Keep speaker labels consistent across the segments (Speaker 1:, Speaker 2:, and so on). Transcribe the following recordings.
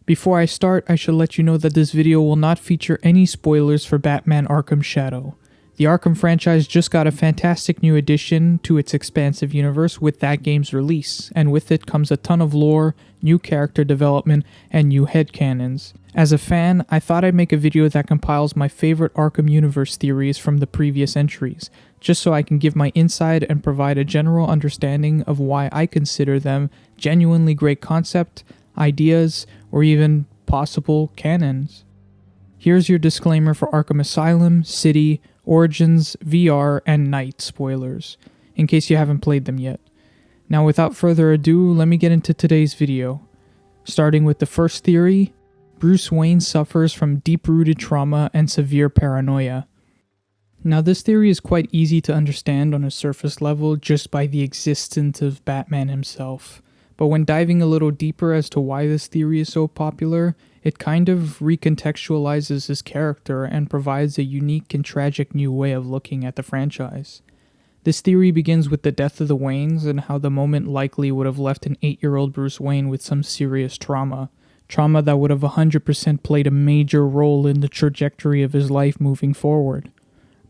Speaker 1: Before I start, I should let you know that this video will not feature any spoilers for Batman Arkham Shadow. The Arkham franchise just got a fantastic new addition to its expansive universe with that game's release, and with it comes a ton of lore, new character development, and new headcanons. As a fan, I thought I'd make a video that compiles my favorite Arkham universe theories from the previous entries, just so I can give my insight and provide a general understanding of why I consider them genuinely great concept, ideas, or even possible canons. Here's your disclaimer for Arkham Asylum, City, Origins, VR, and Night spoilers, in case you haven't played them yet. Now without further ado, let me get into today's video. Starting with the first theory, Bruce Wayne suffers from deep-rooted trauma and severe paranoia. Now this theory is quite easy to understand on a surface level just by the existence of Batman himself. But when diving a little deeper as to why this theory is so popular, it kind of recontextualizes his character and provides a unique and tragic new way of looking at the franchise. This theory begins with the death of the Waynes and how the moment likely would have left an 8-year-old Bruce Wayne with some serious trauma. Trauma that would have 100% played a major role in the trajectory of his life moving forward.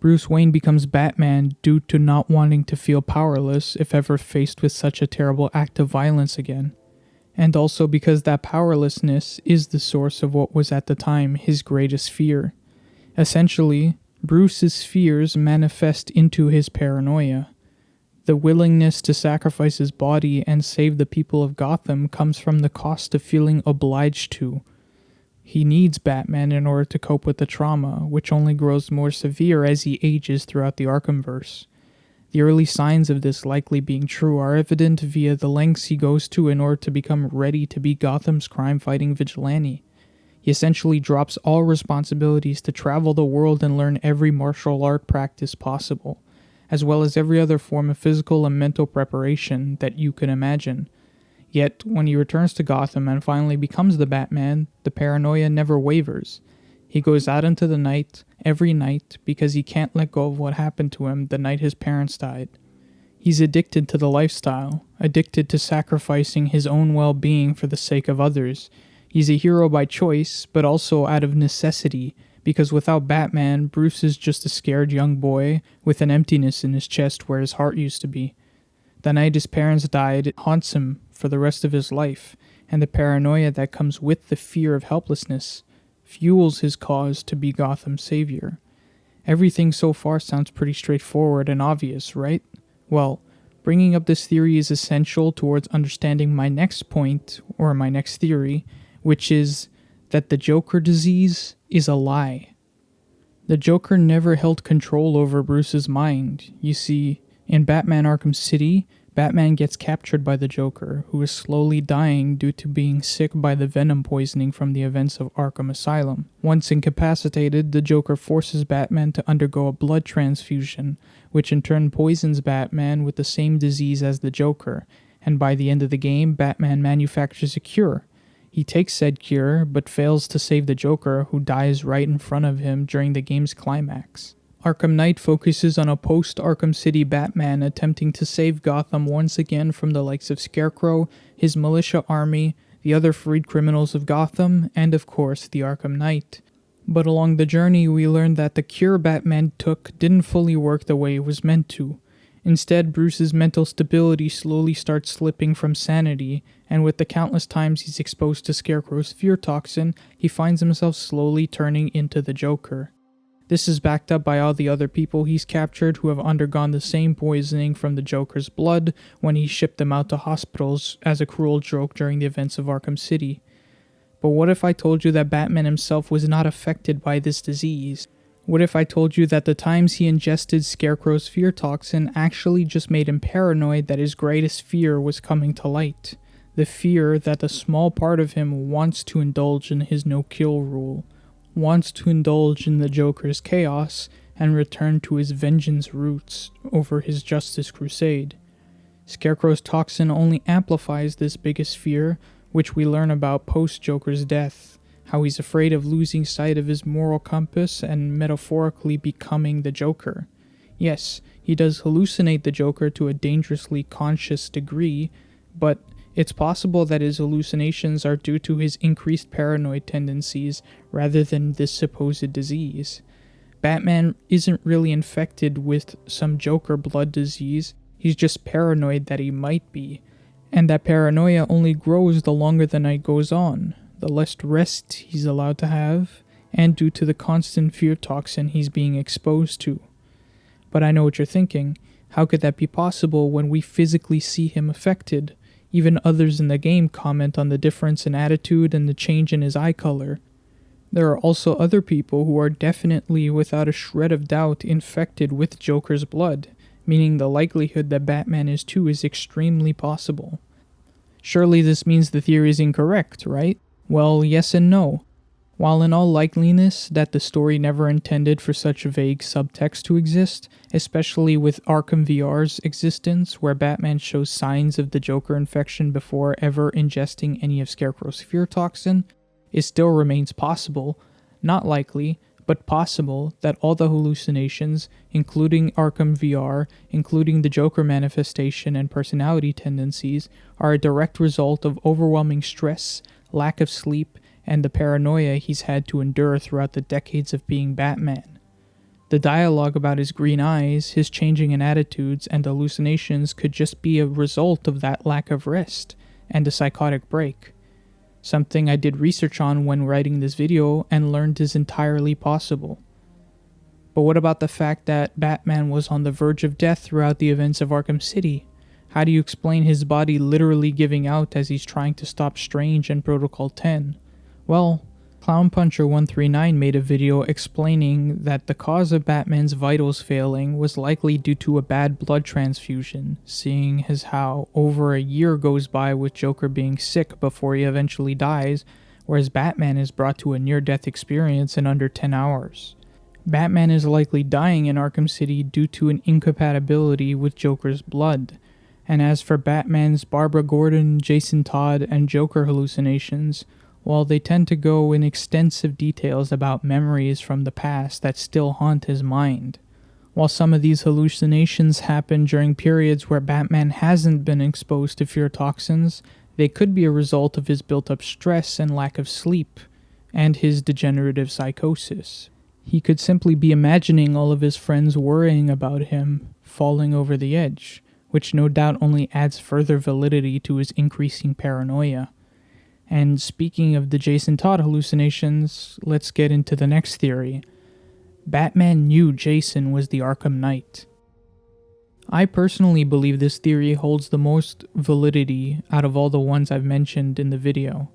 Speaker 1: Bruce Wayne becomes Batman due to not wanting to feel powerless if ever faced with such a terrible act of violence again. And also because that powerlessness is the source of what was at the time his greatest fear. Essentially, Bruce's fears manifest into his paranoia. The willingness to sacrifice his body and save the people of Gotham comes from the cost of feeling obliged to. He needs Batman in order to cope with the trauma, which only grows more severe as he ages throughout the Arkhamverse. The early signs of this likely being true are evident via the lengths he goes to in order to become ready to be Gotham's crime-fighting vigilante. He essentially drops all responsibilities to travel the world and learn every martial art practice possible, as well as every other form of physical and mental preparation that you can imagine. Yet, when he returns to Gotham and finally becomes the Batman, the paranoia never wavers. He goes out into the night, every night, because he can't let go of what happened to him the night his parents died. He's addicted to the lifestyle, addicted to sacrificing his own well-being for the sake of others. He's a hero by choice, but also out of necessity, because without Batman, Bruce is just a scared young boy with an emptiness in his chest where his heart used to be. The night his parents died, it haunts him for the rest of his life, and the paranoia that comes with the fear of helplessness fuels his cause to be Gotham's savior. Everything so far sounds pretty straightforward and obvious, right? Well, bringing up this theory is essential towards understanding my next point, or my next theory, which is that the Joker disease is a lie. The Joker never held control over Bruce's mind. You see, in Batman Arkham City, Batman gets captured by the Joker, who is slowly dying due to being sick by the venom poisoning from the events of Arkham Asylum. Once incapacitated, the Joker forces Batman to undergo a blood transfusion, which in turn poisons Batman with the same disease as the Joker, and by the end of the game, Batman manufactures a cure. He takes said cure, but fails to save the Joker, who dies right in front of him during the game's climax. Arkham Knight focuses on a post-Arkham City Batman attempting to save Gotham once again from the likes of Scarecrow, his militia army, the other freed criminals of Gotham, and of course the Arkham Knight. But along the journey we learn that the cure Batman took didn't fully work the way it was meant to. Instead, Bruce's mental stability slowly starts slipping from sanity, and with the countless times he's exposed to Scarecrow's fear toxin, he finds himself slowly turning into the Joker. This is backed up by all the other people he's captured who have undergone the same poisoning from the Joker's blood when he shipped them out to hospitals as a cruel joke during the events of Arkham City. But what if I told you that Batman himself was not affected by this disease? What if I told you that the times he ingested Scarecrow's fear toxin actually just made him paranoid that his greatest fear was coming to light? The fear that a small part of him wants to indulge in his no-kill rule, wants to indulge in the Joker's chaos and return to his vengeance roots over his justice crusade. Scarecrow's toxin only amplifies this biggest fear, which we learn about post-Joker's death, how he's afraid of losing sight of his moral compass and metaphorically becoming the Joker. Yes, he does hallucinate the Joker to a dangerously conscious degree, but It's possible that his hallucinations are due to his increased paranoid tendencies rather than this supposed disease. Batman isn't really infected with some Joker blood disease, he's just paranoid that he might be. And that paranoia only grows the longer the night goes on, the less rest he's allowed to have, and due to the constant fear toxin he's being exposed to. But I know what you're thinking. How could that be possible when we physically see him affected? Even others in the game comment on the difference in attitude and the change in his eye color. There are also other people who are definitely, without a shred of doubt, infected with Joker's blood, meaning the likelihood that Batman is too is extremely possible. Surely this means the theory is incorrect, right? Well, yes and no. While in all likeliness that the story never intended for such vague subtext to exist, especially with Arkham VR's existence, where Batman shows signs of the Joker infection before ever ingesting any of Scarecrow's fear toxin, it still remains possible, not likely, but possible, that all the hallucinations, including Arkham VR, including the Joker manifestation and personality tendencies, are a direct result of overwhelming stress, lack of sleep, and the paranoia he's had to endure throughout the decades of being Batman. The dialogue about his green eyes, his changing in attitudes, and hallucinations could just be a result of that lack of rest and a psychotic break. Something I did research on when writing this video and learned is entirely possible. But what about the fact that Batman was on the verge of death throughout the events of Arkham City? How do you explain his body literally giving out as he's trying to stop Strange and Protocol 10? Well, ClownPuncher139 made a video explaining that the cause of Batman's vitals failing was likely due to a bad blood transfusion, seeing as how over a year goes by with Joker being sick before he eventually dies, whereas Batman is brought to a near-death experience in under 10 hours. Batman is likely dying in Arkham City due to an incompatibility with Joker's blood. And as for Batman's Barbara Gordon, Jason Todd, and Joker hallucinations, while they tend to go in extensive details about memories from the past that still haunt his mind. While some of these hallucinations happen during periods where Batman hasn't been exposed to fear toxins, they could be a result of his built-up stress and lack of sleep, and his degenerative psychosis. He could simply be imagining all of his friends worrying about him, falling over the edge, which no doubt only adds further validity to his increasing paranoia. And speaking of the Jason Todd hallucinations, let's get into the next theory. Batman knew Jason was the Arkham Knight. I personally believe this theory holds the most validity out of all the ones I've mentioned in the video.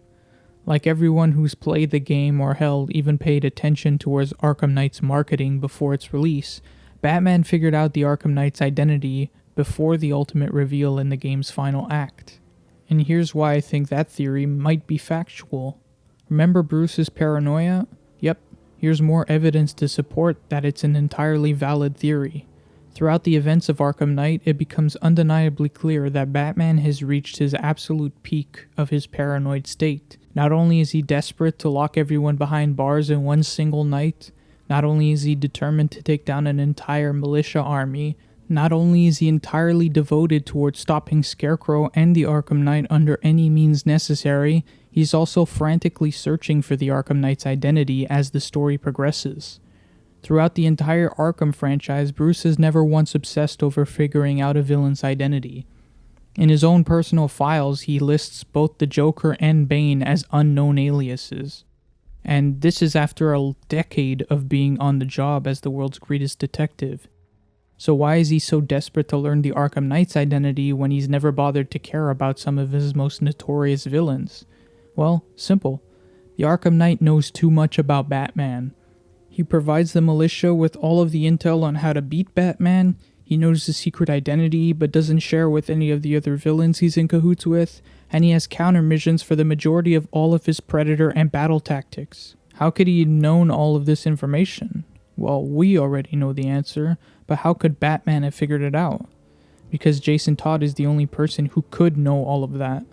Speaker 1: Like everyone who's played the game or hell even paid attention towards Arkham Knight's marketing before its release, Batman figured out the Arkham Knight's identity before the ultimate reveal in the game's final act. And here's why I think that theory might be factual. Remember Bruce's paranoia? Yep, here's more evidence to support that it's an entirely valid theory. Throughout the events of Arkham Knight, it becomes undeniably clear that Batman has reached his absolute peak of his paranoid state. Not only is he desperate to lock everyone behind bars in one single night, not only is he determined to take down an entire militia army, not only is he entirely devoted towards stopping Scarecrow and the Arkham Knight under any means necessary, he's also frantically searching for the Arkham Knight's identity as the story progresses. Throughout the entire Arkham franchise, Bruce has never once obsessed over figuring out a villain's identity. In his own personal files, he lists both the Joker and Bane as unknown aliases. And this is after a decade of being on the job as the world's greatest detective. So why is he so desperate to learn the Arkham Knight's identity when he's never bothered to care about some of his most notorious villains? Well, simple. The Arkham Knight knows too much about Batman. He provides the militia with all of the intel on how to beat Batman, he knows his secret identity but doesn't share with any of the other villains he's in cahoots with, and he has countermissions for the majority of all of his Predator and battle tactics. How could he have known all of this information? Well, we already know the answer, but how could Batman have figured it out? Because Jason Todd is the only person who could know all of that.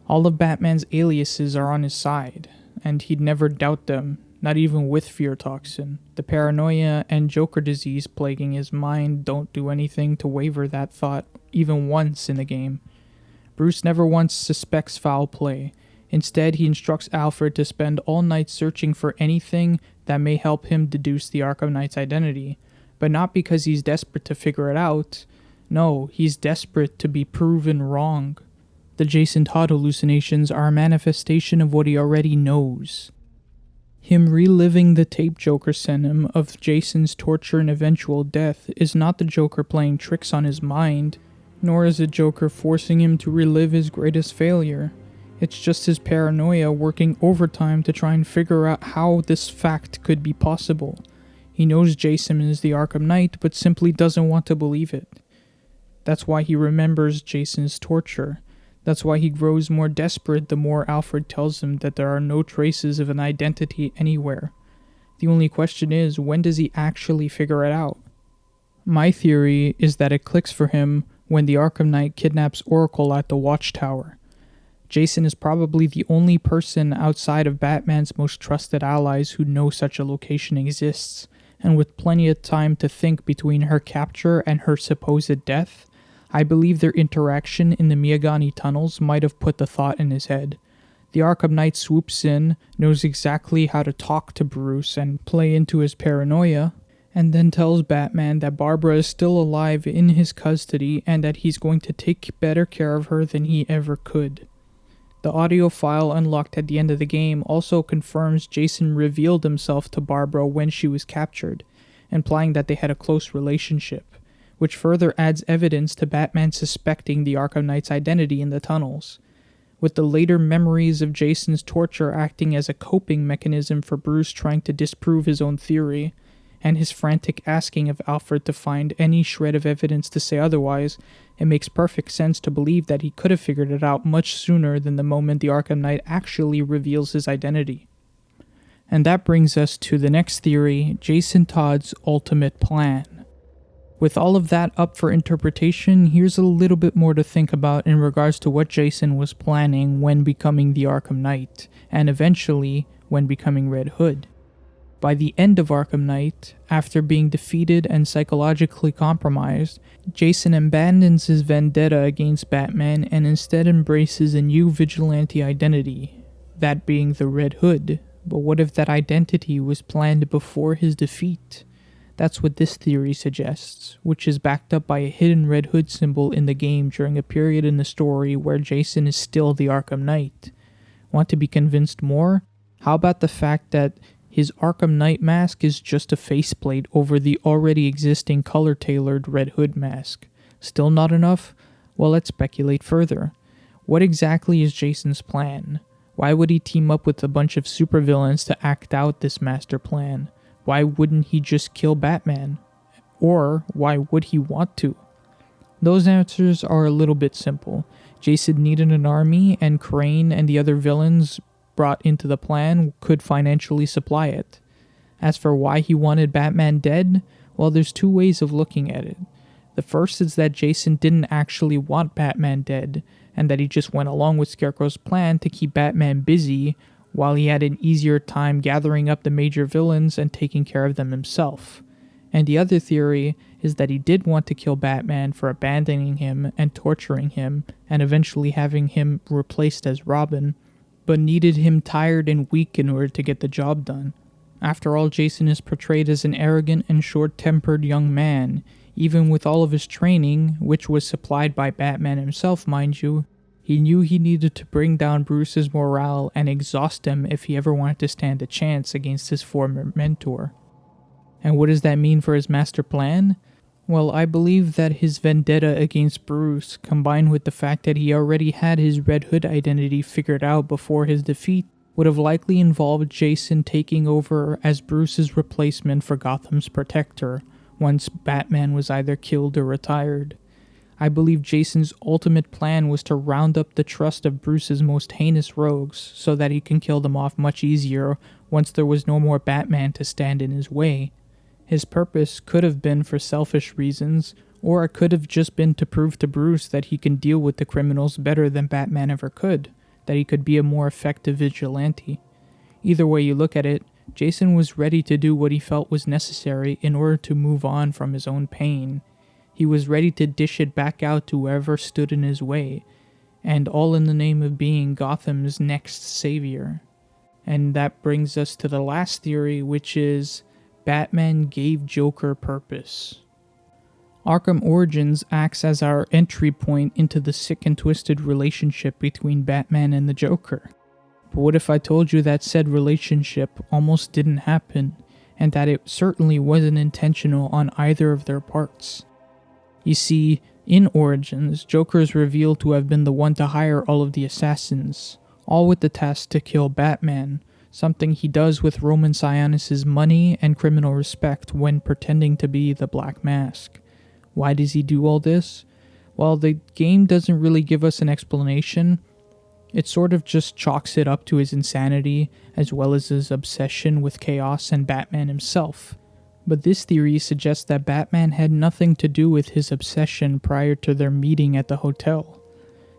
Speaker 1: All of Batman's aliases are on his side, and he'd never doubt them, not even with fear toxin. The paranoia and Joker disease plaguing his mind don't do anything to waver that thought even once in the game. Bruce never once suspects foul play. Instead, he instructs Alfred to spend all night searching for anything that may help him deduce the Arkham Knight's identity, but not because he's desperate to figure it out. No, he's desperate to be proven wrong. The Jason Todd hallucinations are a manifestation of what he already knows. Him reliving the tape Joker sent him of Jason's torture and eventual death is not the Joker playing tricks on his mind, nor is it Joker forcing him to relive his greatest failure. It's just his paranoia working overtime to try and figure out how this fact could be possible. He knows Jason is the Arkham Knight, but simply doesn't want to believe it. That's why he remembers Jason's torture. That's why he grows more desperate the more Alfred tells him that there are no traces of an identity anywhere. The only question is, when does he actually figure it out? My theory is that it clicks for him when the Arkham Knight kidnaps Oracle at the Watchtower. Jason is probably the only person outside of Batman's most trusted allies who know such a location exists, and with plenty of time to think between her capture and her supposed death, I believe their interaction in the Miyagani tunnels might have put the thought in his head. The Arkham Knight swoops in, knows exactly how to talk to Bruce and play into his paranoia, and then tells Batman that Barbara is still alive in his custody and that he's going to take better care of her than he ever could. The audio file unlocked at the end of the game also confirms Jason revealed himself to Barbara when she was captured, implying that they had a close relationship, which further adds evidence to Batman suspecting the Arkham Knight's identity in the tunnels. With the later memories of Jason's torture acting as a coping mechanism for Bruce trying to disprove his own theory, and his frantic asking of Alfred to find any shred of evidence to say otherwise, it makes perfect sense to believe that he could have figured it out much sooner than the moment the Arkham Knight actually reveals his identity. And that brings us to the next theory, Jason Todd's ultimate plan. With all of that up for interpretation, here's a little bit more to think about in regards to what Jason was planning when becoming the Arkham Knight, and eventually when becoming Red Hood. By the end of Arkham Knight, after being defeated and psychologically compromised, Jason abandons his vendetta against Batman and instead embraces a new vigilante identity, that being the Red Hood. But what if that identity was planned before his defeat? That's what this theory suggests, which is backed up by a hidden Red Hood symbol in the game during a period in the story where Jason is still the Arkham Knight. Want to be convinced more? How about the fact that his Arkham Knight mask is just a faceplate over the already existing color-tailored Red Hood mask? Still not enough? Well, let's speculate further. What exactly is Jason's plan? Why would he team up with a bunch of supervillains to act out this master plan? Why wouldn't he just kill Batman? Or why would he want to? Those answers are a little bit simple. Jason needed an army, and Crane and the other villains brought into the plan could financially supply it. As for why he wanted Batman dead, well, there's two ways of looking at it. The first is that Jason didn't actually want Batman dead, and that he just went along with Scarecrow's plan to keep Batman busy while he had an easier time gathering up the major villains and taking care of them himself. And the other theory is that he did want to kill Batman for abandoning him and torturing him and eventually having him replaced as Robin, but needed him tired and weak in order to get the job done. After all, Jason is portrayed as an arrogant and short-tempered young man. Even with all of his training, which was supplied by Batman himself, mind you, he knew he needed to bring down Bruce's morale and exhaust him if he ever wanted to stand a chance against his former mentor. And what does that mean for his master plan? Well, I believe that his vendetta against Bruce, combined with the fact that he already had his Red Hood identity figured out before his defeat, would have likely involved Jason taking over as Bruce's replacement for Gotham's protector, once Batman was either killed or retired. I believe Jason's ultimate plan was to round up the trust of Bruce's most heinous rogues so that he can kill them off much easier once there was no more Batman to stand in his way. His purpose could have been for selfish reasons, or it could have just been to prove to Bruce that he can deal with the criminals better than Batman ever could, that he could be a more effective vigilante. Either way you look at it, Jason was ready to do what he felt was necessary in order to move on from his own pain. He was ready to dish it back out to whoever stood in his way. and all in the name of being Gotham's next savior. And that brings us to the last theory, which is Batman gave Joker purpose. Arkham Origins acts as our entry point into the sick and twisted relationship between Batman and the Joker. But what if I told you that said relationship almost didn't happen, and that it certainly wasn't intentional on either of their parts? You see, in Origins, Joker is revealed to have been the one to hire all of the assassins, all with the task to kill Batman, something he does with Roman Sionis' money and criminal respect when pretending to be the Black Mask. Why does he do all this? Well, the game doesn't really give us an explanation. It sort of just chalks it up to his insanity, as well as his obsession with chaos and Batman himself. But this theory suggests that Batman had nothing to do with his obsession prior to their meeting at the hotel.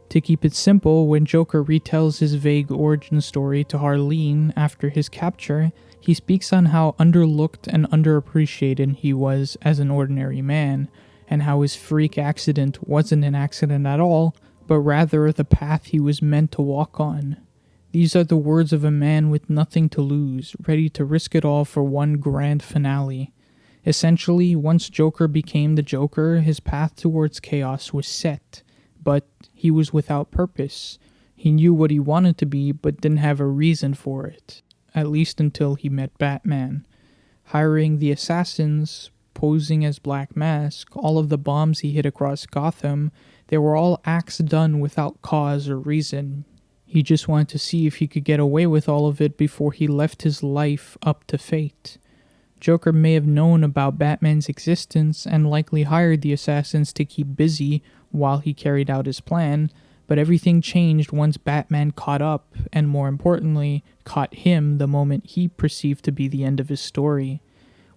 Speaker 1: To keep it simple, when Joker retells his vague origin story to Harleen after his capture, he speaks on how underlooked and underappreciated he was as an ordinary man, and how his freak accident wasn't an accident at all, but rather the path he was meant to walk on. These are the words of a man with nothing to lose, ready to risk it all for one grand finale. Essentially, once Joker became the Joker, his path towards chaos was set, but he was without purpose. He knew what he wanted to be, but didn't have a reason for it, at least until he met Batman. Hiring the assassins, posing as Black Mask, all of the bombs he hit across Gotham, they were all acts done without cause or reason. He just wanted to see if he could get away with all of it before he left his life up to fate. Joker may have known about Batman's existence and likely hired the assassins to keep busy while he carried out his plan, but everything changed once Batman caught up, and more importantly, caught him the moment he perceived to be the end of his story.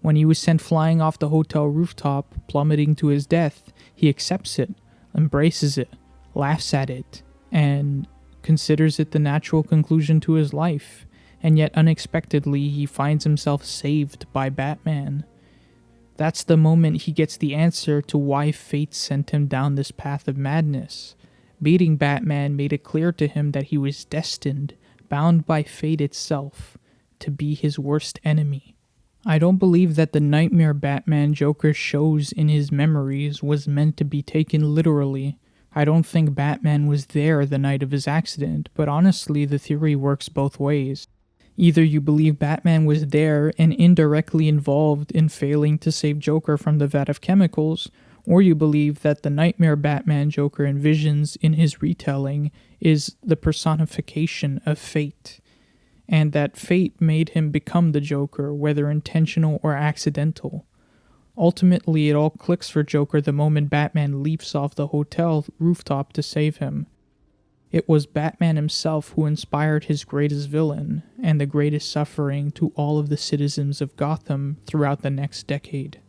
Speaker 1: When he was sent flying off the hotel rooftop, plummeting to his death, he accepts it, embraces it, laughs at it, and considers it the natural conclusion to his life. And yet unexpectedly, he finds himself saved by Batman. That's the moment he gets the answer to why fate sent him down this path of madness. Meeting Batman made it clear to him that he was destined, bound by fate itself, to be his worst enemy. I don't believe that the nightmare Batman Joker shows in his memories was meant to be taken literally. I don't think Batman was there the night of his accident, but honestly the theory works both ways. Either you believe Batman was there and indirectly involved in failing to save Joker from the vat of chemicals, or you believe that the nightmare Batman Joker envisions in his retelling is the personification of fate, and that fate made him become the Joker, whether intentional or accidental. Ultimately, it all clicks for Joker the moment Batman leaps off the hotel rooftop to save him. It was Batman himself who inspired his greatest villain, and the greatest suffering to all of the citizens of Gotham throughout the next decade.